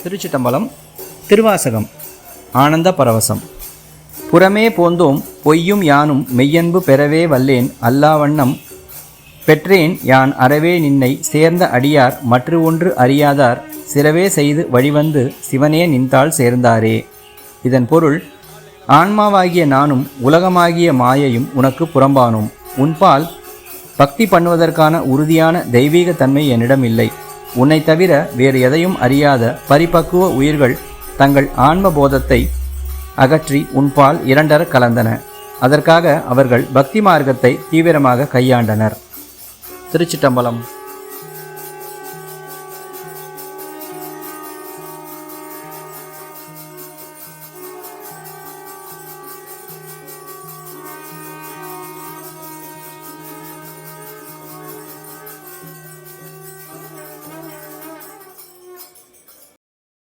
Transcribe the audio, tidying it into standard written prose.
திருச்சிட்டம்பலம். திருவாசகம். ஆனந்த பரவசம். புறமே போந்தோம் பொய்யும் யானும் மெய்யன்பு பெறவே வல்லேன் அல்லாவண்ணம் பெற்றேன் யான் அறவே நின்னை சேர்ந்த அடியார் மற்று ஒன்று அறியாதார் சிறவே செய்து வழிவந்து சிவனே நின்றாள் சேர்ந்தாரே. இதன் பொருள், ஆன்மாவாகிய நானும் உலகமாகிய மாயையும் உனக்கு புறம்பானோம். உன்பால் பக்தி பண்ணுவதற்கான உறுதியான தெய்வீக தன்மை என்னிடம் இல்லை. உன்னை தவிர வேறு எதையும் அறியாத பரிபக்குவ உயிர்கள் தங்கள் ஆன்ம போதத்தை அகற்றி உன்பால் இரண்டர கலந்தன. அதற்காக அவர்கள் பக்தி மார்க்கத்தை தீவிரமாக கையாண்டனர். திருச்சிட்டம்பலம்.